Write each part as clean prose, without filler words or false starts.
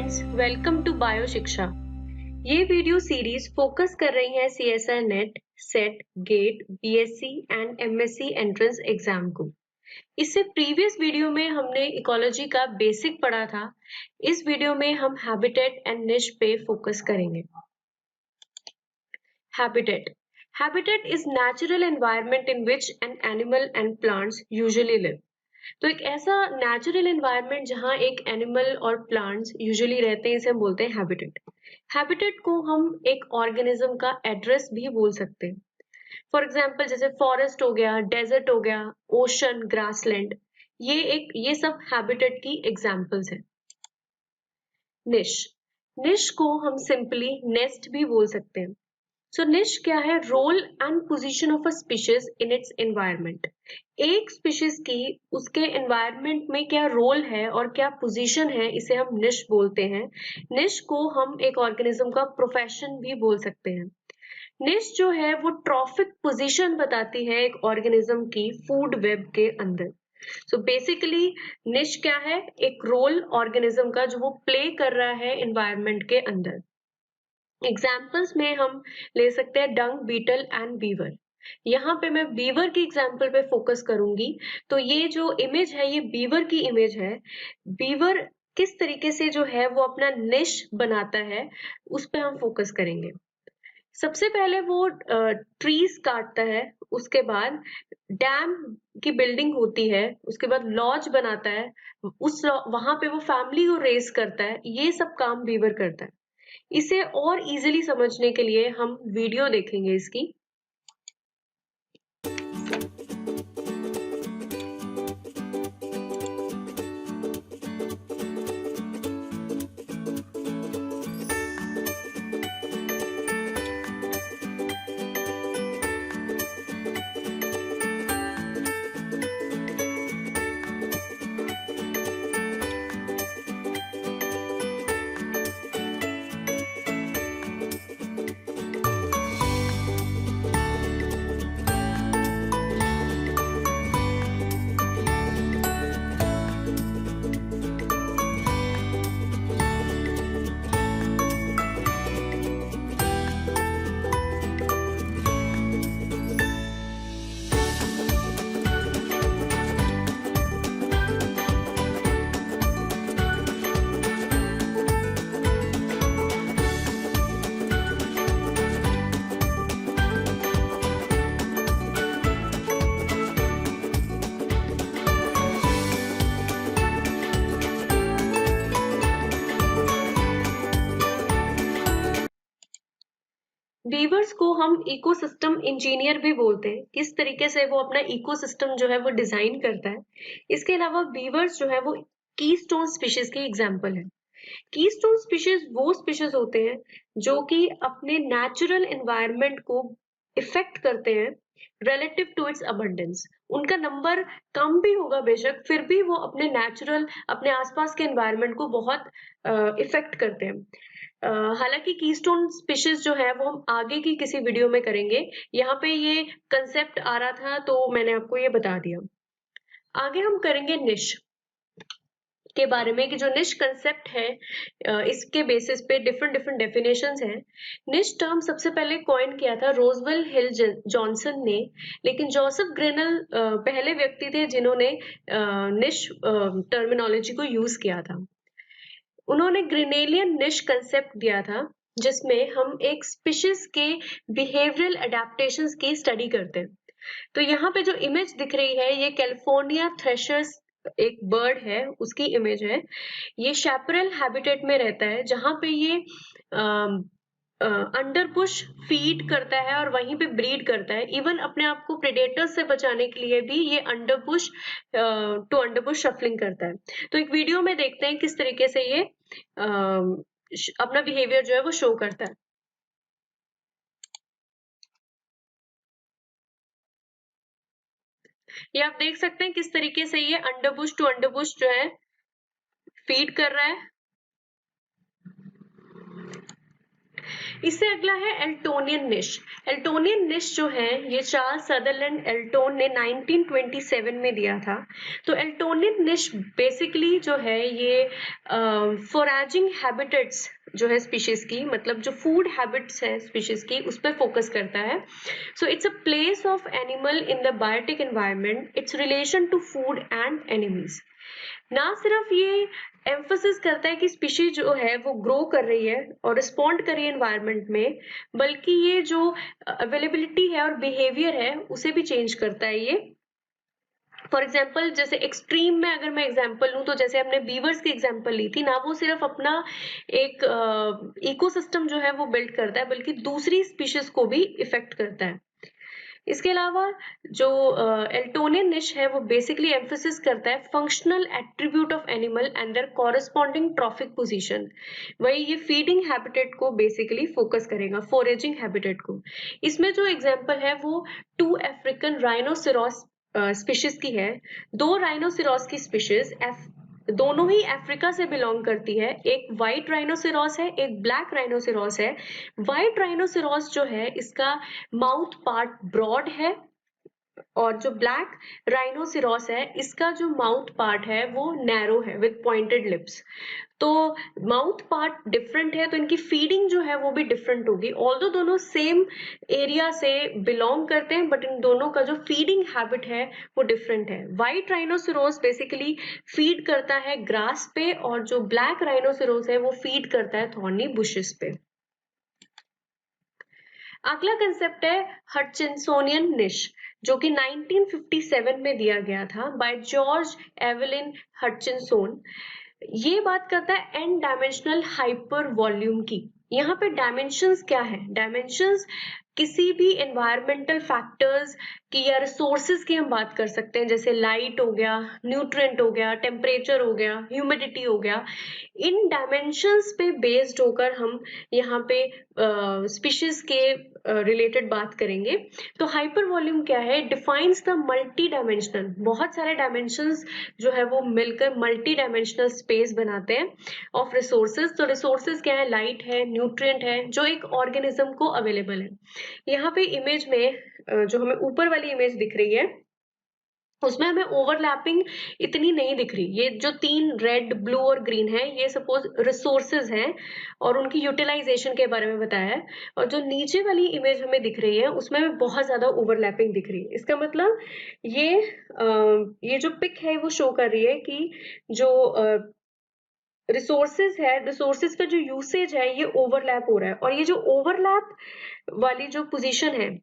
Students, welcome to bio शिक्षा। ये video series focus कर रही है CSI NET, SET, GATE, BSc and MSc entrance exam को। इससे प्रीवियस वीडियो में हमने इकोलॉजी का बेसिक पढ़ा था। इस वीडियो में हम हैबिटेट एंड निश पे फोकस करेंगे। Habitat is natural environment in which an animal and plants usually live. तो एक ऐसा नेचुरल एनवायरनमेंट जहाँ एक एनिमल और प्लांट्स यूजुअली रहते हैं, इसे हम बोलते हैं हैबिटेट। हैबिटेट को हम एक ऑर्गेनिज्म का एड्रेस भी बोल सकते हैं। फॉर एग्जांपल जैसे फॉरेस्ट हो गया, डेजर्ट हो गया, ओशन, ग्रासलैंड, ये सब हैबिटेट की एग्जांपल्स हैं। निश को हम सिंपली नेस्ट भी बोल सकते हैं। सो निश क्या है? Role and position of a species in its environment. एक स्पीशीज की उसके एनवायरनमेंट में क्या रोल है और क्या पोजीशन है, इसे हम निश बोलते हैं। निश को हम एक ऑर्गेनिज्म का प्रोफेशन भी बोल सकते हैं। निश जो है वो ट्रॉफिक पोजीशन बताती है एक ऑर्गेनिज्म की फूड वेब के अंदर। सो बेसिकली निश क्या है? एक रोल ऑर्गेनिज्म का जो वो प्ले कर रहा है एनवायरनमेंट के अंदर। एग्जाम्पल्स में हम ले सकते हैं डंग, बीटल एंड बीवर। यहाँ पे मैं बीवर की एग्जाम्पल पे फोकस करूंगी। तो ये जो इमेज है ये बीवर की इमेज है। बीवर किस तरीके से जो है वो अपना निश बनाता है, उस पे हम फोकस करेंगे। सबसे पहले वो ट्रीज काटता है, उसके बाद डैम की बिल्डिंग होती है, उसके बाद लॉज बनाता है, वहां पे वो फैमिली को रेस करता है। ये सब काम बीवर करता है। इसे और इजीली समझने के लिए हम वीडियो देखेंगे इसकी। बीवर्स को हम इकोसिस्टम इंजीनियर भी बोलते हैं। किस तरीके से वो अपना इकोसिस्टम जो है वो डिजाइन करता है। इसके अलावा बीवर्स जो है वो कीस्टोन स्पीशीज की एग्जांपल है। कीस्टोन स्पीशीज वो स्पीशीज होते हैं जो कि अपने नेचुरल एनवायरनमेंट को इफेक्ट करते हैं रिलेटिव टू इट्स अबंडेंस। उनका नंबर कम भी होगा बेशक, फिर भी वो अपने नेचुरल, अपने आसपास के एनवायरनमेंट को बहुत इफेक्ट करते हैं। हालांकि कीस्टोन स्पीशीज जो है वो हम आगे की किसी वीडियो में करेंगे। यहाँ पे ये कंसेप्ट आ रहा था तो मैंने आपको ये बता दिया। आगे हम करेंगे निश के बारे में कि जो निश कंसेप्ट है, इसके बेसिस पे डिफरेंट डिफरेंट डेफिनेशंस हैं। निश टर्म सबसे पहले कॉइन किया था रोजवेल हिल जॉनसन ने, लेकिन जोसेफ ग्रेनल पहले व्यक्ति थे जिन्होंने निश टर्मिनोलॉजी को यूज किया था। उन्होंने ग्रिनेलियन निश कंसेप्ट दिया था, जिसमें हम एक स्पीशीज के बिहेवियरल अडेप्टेशंस की स्टडी करते हैं। तो यहाँ पे जो इमेज दिख रही है ये कैलिफोर्निया थ्रेशर्स एक बर्ड है, उसकी इमेज है। ये शैपरल हैबिटेट में रहता है जहां पे ये अंडर बुश फीड करता है और वहीं पे ब्रीड करता है। इवन अपने आप को प्रेडेटर्स से बचाने के लिए भी ये under bush to under bush shuffling करता है। तो एक वीडियो में देखते हैं किस तरीके से ये अपना बिहेवियर जो है वो शो करता है। ये आप देख सकते हैं किस तरीके से ये अंडरबुश टू अंडरबुश जो है फीड कर रहा है। इससे अगला है एल्टोनियन निश। एल्टोनियन निश जो है ये चार्ल्स सदरलैंड एल्टोन ने 1927 में दिया था। तो एल्टोनियन निश बेसिकली जो है ये फोराजिंग हैबिटेट्स जो है स्पीशीज की, मतलब जो फूड हैबिट्स है स्पीशीज की, उस पर फोकस करता है। So it's a place of animal in the biotic environment, it's relation to food and enemies. ना सिर्फ ये एम्फोसिस करता है कि स्पीशीज जो है वो ग्रो कर रही है और रिस्पॉन्ड कर रही है एनवायरनमेंट में, बल्कि ये जो अवेलेबिलिटी है और बिहेवियर है उसे भी चेंज करता है ये। फॉर एग्जाम्पल जैसे एक्सट्रीम में अगर मैं एग्जाम्पल लूँ तो जैसे हमने बीवर्स की एग्जाम्पल ली थी ना, वो सिर्फ अपना एक इकोसिस्टम जो है वो बिल्ड करता है, बल्कि दूसरी स्पीशीज को भी इफेक्ट करता है। इसके अलावा जो एल्टोनियन निश है वो बेसिकली एम्फोसिस करता है functional attribute of animal and their corresponding trophic position. वही ये फीडिंग हैबिटेट को बेसिकली फोकस करेगा, फोरेजिंग हैबिटेट को। इसमें जो एग्जांपल है वो 2 अफ्रीकन राइनोसेरोस स्पीशीज की है। 2 राइनोसेरोस की स्पीशीज दोनों ही अफ्रीका से बिलोंग करती है। एक व्हाइट राइनोसेरोस है, एक ब्लैक राइनोसेरोस है। व्हाइट राइनोसेरोस जो है इसका माउथ पार्ट ब्रॉड है, और जो ब्लैक राइनोसेरोस है इसका जो माउथ पार्ट है वो नैरो है विद पॉइंटेड लिप्स। तो माउथ पार्ट डिफरेंट है तो इनकी फीडिंग जो है वो भी डिफरेंट होगी। ऑल्दो दोनों सेम एरिया से बिलोंग करते हैं, बट इन दोनों का जो फीडिंग हैबिट है वो डिफरेंट है। व्हाइट राइनोसेरोस बेसिकली फीड करता है ग्रास पे, और जो ब्लैक राइनोसेरोस है वो फीड करता है थॉर्नी बुशेस पे। अगला कंसेप्ट है हटचिंसोनियन निश, जो कि 1957 में दिया गया था बाय जॉर्ज एवेलिन हटचिंसोन। ये बात करता है एन डायमेंशनल हाइपर वॉल्यूम की। यहाँ पे डायमेंशंस क्या है? डायमेंशंस किसी भी एनवायरमेंटल फैक्टर्स की या रिसोर्सेज की हम बात कर सकते हैं, जैसे लाइट हो गया, न्यूट्रिएंट हो गया, टेम्परेचर हो गया, ह्यूमिडिटी हो गया। इन डायमेंशंस पे बेस्ड होकर हम यहाँ पे स्पीशीज के रिलेटेड बात करेंगे। तो हाइपर वॉल्यूम क्या है? डिफाइंस द मल्टी डायमेंशनल, बहुत सारे डायमेंशंस जो है वो मिलकर मल्टी डायमेंशनल स्पेस बनाते हैं ऑफ रिसोर्सेज। तो रिसोर्सेज क्या है? लाइट है, न्यूट्रिएंट है, जो एक ऑर्गेनिज्म को अवेलेबल है। यहाँ पे इमेज में जो हमें ऊपर वाली इमेज दिख रही है उसमें हमें ओवरलैपिंग इतनी नहीं दिख रही। ये जो 3 रेड, ब्लू और ग्रीन है ये सपोज रिसोर्सेज हैं और उनकी यूटिलाइजेशन के बारे में बताया है। और जो नीचे वाली इमेज हमें दिख रही है उसमें हमें बहुत ज्यादा ओवरलैपिंग दिख रही है। इसका मतलब ये जो पिक है वो शो कर रही है कि जो रिसोर्सेज है, रिसोर्सेज का जो यूसेज है ये ओवरलैप हो रहा है। और ये जो ओवरलैप वाली जो पोजीशन है,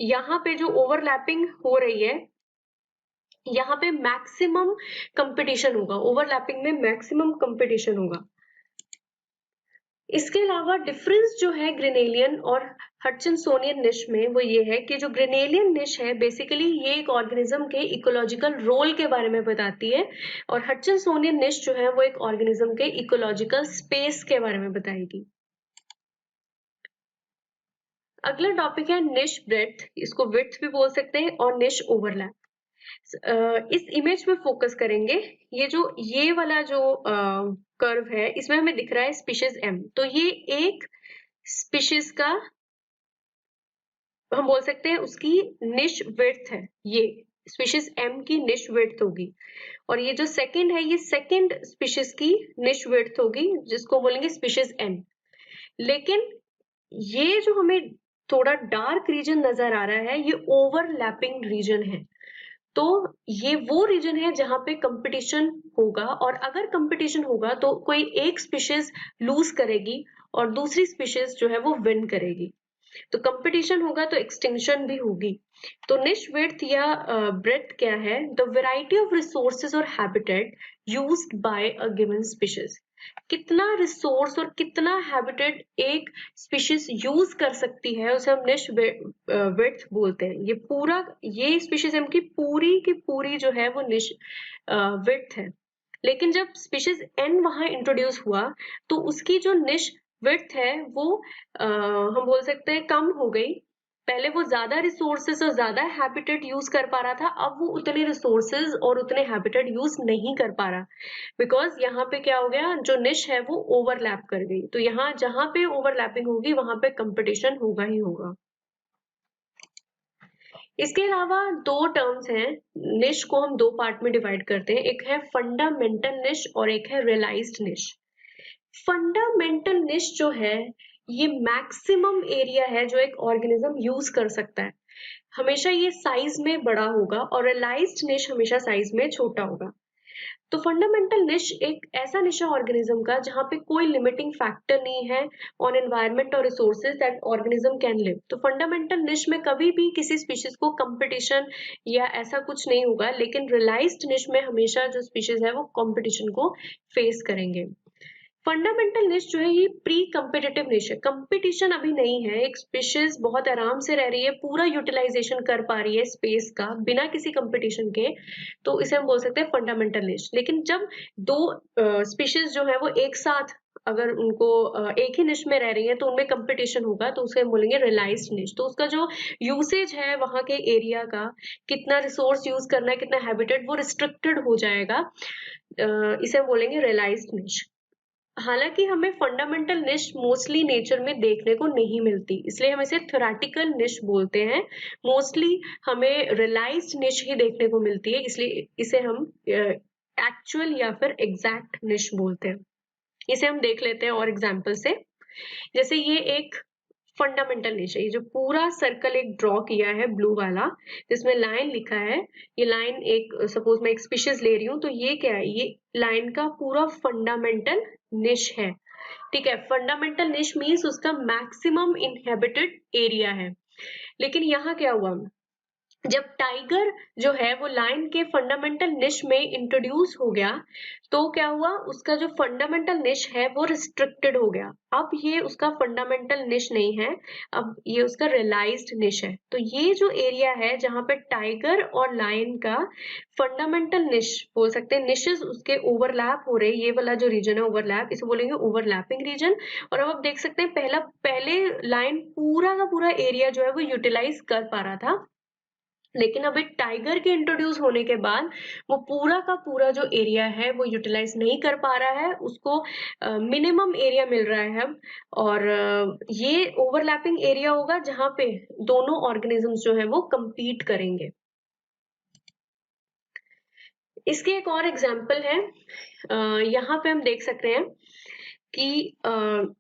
यहाँ पे जो ओवरलैपिंग हो रही है यहाँ पे मैक्सिमम कंपटीशन होगा, ओवरलैपिंग में मैक्सिमम कंपटीशन होगा। इसके अलावा डिफरेंस जो है ग्रेनेलियन और हटचिंसोनियन निश में वो ये है कि जो ग्रेनेलियन निश है बेसिकली ये एक ऑर्गेनिज्म के इकोलॉजिकल रोल के बारे में बताती है, और हटचिंसोनियन निश जो है वो एक ऑर्गेनिज्म के इकोलॉजिकल स्पेस के बारे में बताएगी। अगला टॉपिक है निश ब्रेड्थ, इसको विड्थ भी बोल सकते हैं, और निश ओवरलैप। इस इमेज में फोकस करेंगे। ये वाला जो कर्व है इसमें हमें दिख रहा है स्पीशीज एम। तो ये एक स्पीशीज का हम बोल सकते हैं उसकी निश विड्थ है, ये स्पीशीज एम की निश विड्थ होगी। और ये जो सेकंड है ये सेकंड स्पीशीज की निश विड्थ होगी, जिसको बोलेंगे स्पीशीज एन। लेकिन ये जो हमें थोड़ा डार्क रीजन नजर आ रहा है ये ओवरलैपिंग रीजन है। तो ये वो रीजन है जहां पे कंपटीशन होगा, और अगर कंपटीशन होगा तो कोई एक स्पीशीज लूज करेगी और दूसरी स्पीशीज जो है वो विन करेगी। तो कंपटीशन होगा तो एक्सटिंक्शन भी होगी। तो निश विड्थ या ब्रेथ क्या है? द वेराइटी ऑफ रिसोर्सेज और habitat used by a given species. कितना रिसोर्स और कितना हैबिटेट एक स्पीशीज यूज कर सकती है उसे हम निश विड्थ बोलते हैं। ये स्पीशीज की पूरी जो है वो निश विड्थ है। लेकिन जब स्पीशीज एन वहां इंट्रोड्यूस हुआ तो उसकी जो निश विड्थ है वो हम बोल सकते हैं कम हो गई, पहले वो ज्यादा रिसोर्सेस और ज्यादा हैबिटेट यूज कर पा रहा था, अब वो उतने रिसोर्सेज और उतने हैबिटेट यूज नहीं कर पा रहा, बिकॉज यहाँ पे क्या हो गया, जो निश है वो ओवरलैप कर गई। तो यहाँ जहां पे ओवरलैपिंग होगी वहां पे कंपटीशन होगा ही होगा। इसके अलावा दो टर्म्स हैं, निश को हम दो पार्ट में डिवाइड करते हैं, एक है फंडामेंटल निश और एक है रियलाइज्ड निश। फंडामेंटल निश जो है ये मैक्सिमम एरिया है जो एक ऑर्गेनिज्म यूज कर सकता है, हमेशा ये साइज में बड़ा होगा, और रियलाइज्ड निश हमेशा साइज में छोटा होगा। तो फंडामेंटल निश एक ऐसा निशा ऑर्गेनिज्म का जहां पे कोई लिमिटिंग फैक्टर नहीं है ऑन एनवायरनमेंट और resources that organism can live. तो फंडामेंटल निश में कभी भी किसी स्पीशीज को कंपटीशन या ऐसा कुछ नहीं होगा, लेकिन रियलाइज्ड निश में हमेशा जो स्पीशीज है वो कंपटीशन को फेस करेंगे। फंडामेंटल निश जो है ये प्री कंपिटिटिव निश है, कंपटीशन अभी नहीं है, एक स्पीशीज बहुत आराम से रह रही है, पूरा यूटिलाइजेशन कर पा रही है स्पेस का बिना किसी कंपटीशन के, तो इसे हम बोल सकते हैं फंडामेंटल निश। लेकिन जब दो स्पीशीज जो है वो एक साथ अगर उनको एक ही निश में रह रही है तो उनमें कंपटीशन होगा, तो उसे हम बोलेंगे रियलाइज्ड निश। तो उसका जो यूसेज है वहां के एरिया का, कितना रिसोर्स यूज करना है, कितना हैबिटेट, वो रिस्ट्रिक्टेड हो जाएगा, इसे हम बोलेंगे रियलाइज्ड निश। हालांकि हमें फंडामेंटल निश मोस्टली नेचर में देखने को नहीं मिलती, इसलिए हम इसे थ्योरेटिकल निश बोलते हैं। मोस्टली हमें रियलाइज्ड निश ही देखने को मिलती है, इसलिए इसे हम एक्चुअल या फिर एग्जैक्ट निश बोलते हैं। इसे हम देख लेते हैं और एग्जाम्पल से। जैसे ये एक फंडामेंटल निश है, ये जो पूरा सर्कल एक ड्रॉ किया है ब्लू वाला जिसमें लाइन लिखा है, ये लाइन एक सपोज मैं एक स्पीशीज ले रही हूँ, तो ये क्या है, ये लाइन का पूरा फंडामेंटल निश है। ठीक है, फंडामेंटल निश मीन्स उसका मैक्सिमम इनहेबिटेड एरिया है। लेकिन यहाँ क्या हुआ, जब टाइगर जो है वो लाइन के फंडामेंटल निश में इंट्रोड्यूस हो गया, तो क्या हुआ, उसका जो फंडामेंटल निश है वो रिस्ट्रिक्टेड हो गया। अब ये उसका फंडामेंटल निश नहीं है, अब ये उसका रियलाइज्ड निश है। तो ये जो एरिया है जहां पे टाइगर और लायन का फंडामेंटल निश बोल सकते हैं, निशेस उसके ओवरलैप हो रहे, ये वाला जो रीजन है ओवरलैप, इसे बोलेंगे ओवरलैपिंग रीजन। और अब आप देख सकते हैं पहले लाइन पूरा का पूरा एरिया जो है वो यूटिलाइज कर पा रहा था, लेकिन अब एक टाइगर के इंट्रोड्यूस होने के बाद वो पूरा का पूरा जो एरिया है वो यूटिलाइज नहीं कर पा रहा है, उसको मिनिमम एरिया मिल रहा है अब। और ये ओवरलैपिंग एरिया होगा जहां पे दोनों ऑर्गेनिजम्स जो है वो compete करेंगे। इसके एक और एग्जाम्पल है, यहाँ पे हम देख सकते हैं कि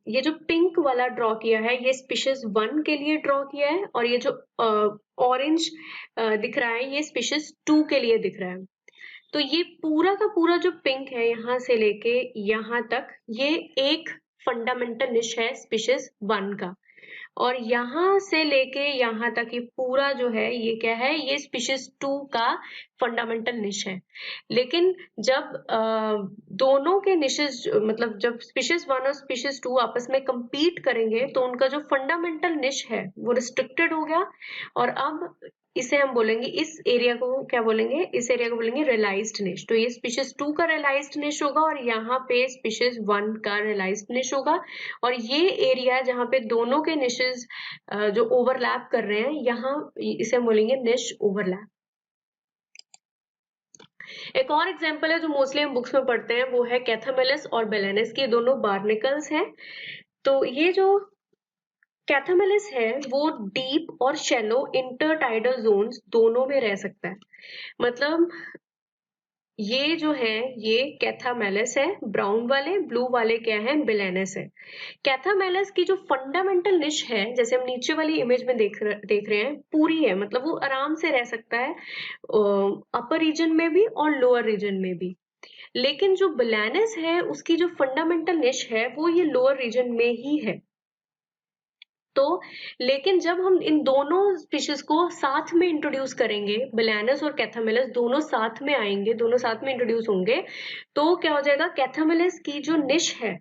ये जो पिंक वाला ड्रॉ किया है ये स्पीशीज 1 के लिए ड्रॉ किया है, और ये जो ऑरेंज दिख रहा है ये स्पीशीज 2 के लिए दिख रहा है। तो ये पूरा का पूरा जो पिंक है यहाँ से लेके यहाँ तक, ये एक फंडामेंटल निश है स्पीशीज 1 का, और यहाँ से लेके यहाँ तक ये पूरा जो है ये क्या है, ये स्पीशीज 2 का फंडामेंटल निश है। लेकिन जब दोनों के निशेस मतलब जब स्पीशीज 1 और स्पीशीज 2 आपस में compete करेंगे तो उनका जो फंडामेंटल निश है वो रिस्ट्रिक्टेड हो गया, और अब इसे हम बोलेंगे, इस एरिया को क्या बोलेंगे, इस एरिया को बोलेंगे रियलाइज्ड निश। तो ये स्पीशीज 2 का रियलाइज्ड निश होगा और यहाँ पे स्पीशीज 1 का रियलाइज्ड निश होगा, और ये एरिया जहाँ पे दोनों के निशेस जो ओवरलैप कर रहे हैं, यहाँ इसे हम बोलेंगे निश ओवरलैप। एक और एग्जाम्पल है जो मोस्टली हम बुक्स में पढ़ते हैं, वो है कैथामेलिस और बेलेनिस की, दोनों बार्निकल्स हैं। तो ये जो कैथामेलिस है वो डीप और शैलो इंटरटाइडल जोन्स दोनों में रह सकता है। मतलब ये जो है ये कैथामेलिस है ब्राउन वाले, ब्लू वाले क्या है, बेलेनिस है। कैथामेलिस की जो फंडामेंटल निश है, जैसे हम नीचे वाली इमेज में देख रहे हैं, पूरी है, मतलब वो आराम से रह सकता है अपर रीजन में भी और लोअर रीजन में भी। लेकिन जो बेलेनिस है उसकी जो फंडामेंटल निश है वो ये लोअर रीजन में ही है। तो लेकिन जब हम इन दोनों स्पीशीज को साथ में इंट्रोड्यूस करेंगे, बेलेनिस और कैथामेलिस दोनों साथ में आएंगे, दोनों साथ में इंट्रोड्यूस होंगे, तो क्या हो जाएगा, कैथामेलिस की जो निश है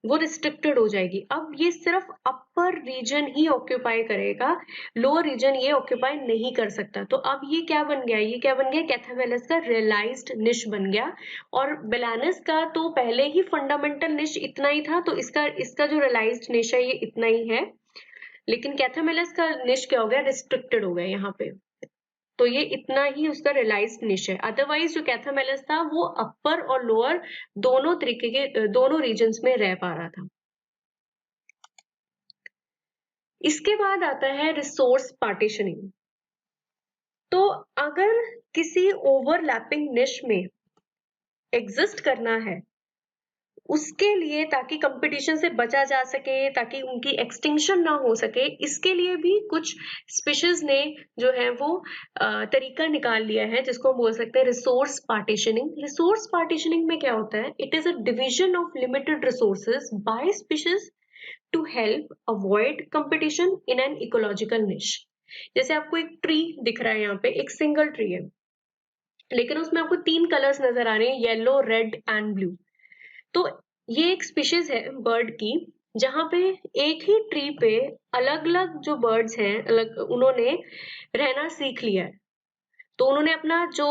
वो रिस्ट्रिक्टेड हो जाएगी। अब ये सिर्फ अपर रीजन ही ऑक्यूपाई करेगा, लोअर रीजन ये ऑक्यूपाई नहीं कर सकता। तो अब ये क्या बन गया, ये क्या बन गया, कैथामेलिस का रियलाइज्ड निश बन गया, और बेलेनिस का तो पहले ही फंडामेंटल निश इतना ही था, तो इसका जो रियलाइज्ड निश है ये इतना ही है। लेकिन कैथामेलस का निश क्या हो गया, रिस्ट्रिक्टेड हो गया यहाँ पे। तो ये इतना ही उसका रियलाइज्ड निश है। अदरवाइज जो कैथामेलस था वो अपर और लोअर दोनों तरीके के दोनों रीजन्स में रह पा रहा था। इसके बाद आता है रिसोर्स पार्टीशनिंग। तो अगर किसी ओवरलैपिंग निश में एग्जिस्ट करना है उसके लिए, ताकि कंपटीशन से बचा जा सके, ताकि उनकी एक्सटिंक्शन ना हो सके, इसके लिए भी कुछ स्पीशीज ने जो है वो तरीका निकाल लिया है जिसको हम बोल सकते हैं रिसोर्स पार्टीशनिंग। रिसोर्स पार्टीशनिंग में क्या होता है, it is a division of limited resources by species to help avoid competition in an ecological niche. जैसे आपको एक ट्री दिख रहा है, यहाँ पे एक सिंगल ट्री है, लेकिन उसमें आपको 3 कलर्स नजर आ रहे हैं, येलो, रेड एंड ब्लू। तो ये एक स्पीशीज है बर्ड की, जहां पे एक ही ट्री पे अलग अलग जो बर्ड्स हैं, अलग उन्होंने रहना सीख लिया है। तो उन्होंने अपना जो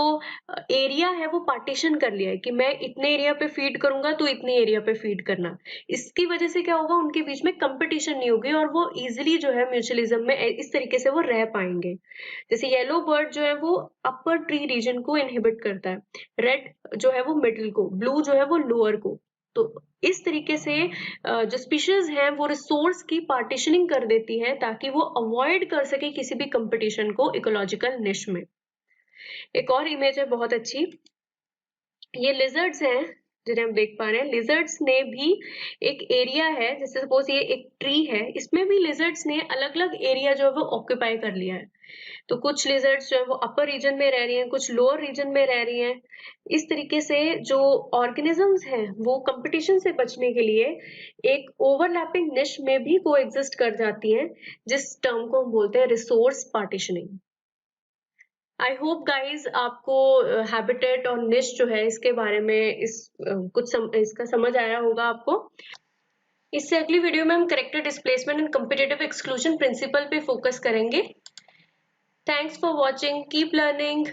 एरिया है वो पार्टीशन कर लिया है कि मैं इतने एरिया पे फीड करूंगा तो इतने एरिया पे फीड करना। इसकी वजह से क्या होगा, उनके बीच में कंपटीशन नहीं होगी और वो इजिली जो है म्यूचुअलिज्म में इस तरीके से वो रह पाएंगे। जैसे येलो बर्ड जो है वो अपर ट्री रीजन को इनहिबिट करता है, रेड जो है वो मिडिल को, ब्लू जो है वो लोअर को। तो इस तरीके से जो स्पीशीज है वो रिसोर्स की पार्टीशनिंग कर देती है ताकि वो अवॉइड कर सके किसी भी कंपटीशन को इकोलॉजिकल निश में। एक और इमेज है बहुत अच्छी, ये लिजर्ड्स हैं जिन्हें हम देख पा रहे हैं। लिजर्ड्स ने भी एक एरिया है, जैसे सपोज ये एक ट्री है, इसमें भी लिजर्ड्स ने अलग अलग एरिया जो है वो ऑक्यूपाई कर लिया है। तो कुछ लिजर्ड्स जो है वो अपर रीजन में रह रही हैं, कुछ लोअर रीजन में रह रही हैं। इस तरीके से जो ऑर्गेनिजम्स हैं वो कंपटीशन से बचने के लिए एक ओवरलैपिंग निश में भी को एग्जिस्ट कर जाती हैं, जिस टर्म को हम बोलते हैं resource partitioning. I hope guys आपको हैबिटेट और निश जो है इसके बारे में इसका समझ आया होगा आपको। इससे अगली वीडियो में हम character displacement and competitive exclusion principle पे फोकस करेंगे। Thanks for watching, keep learning.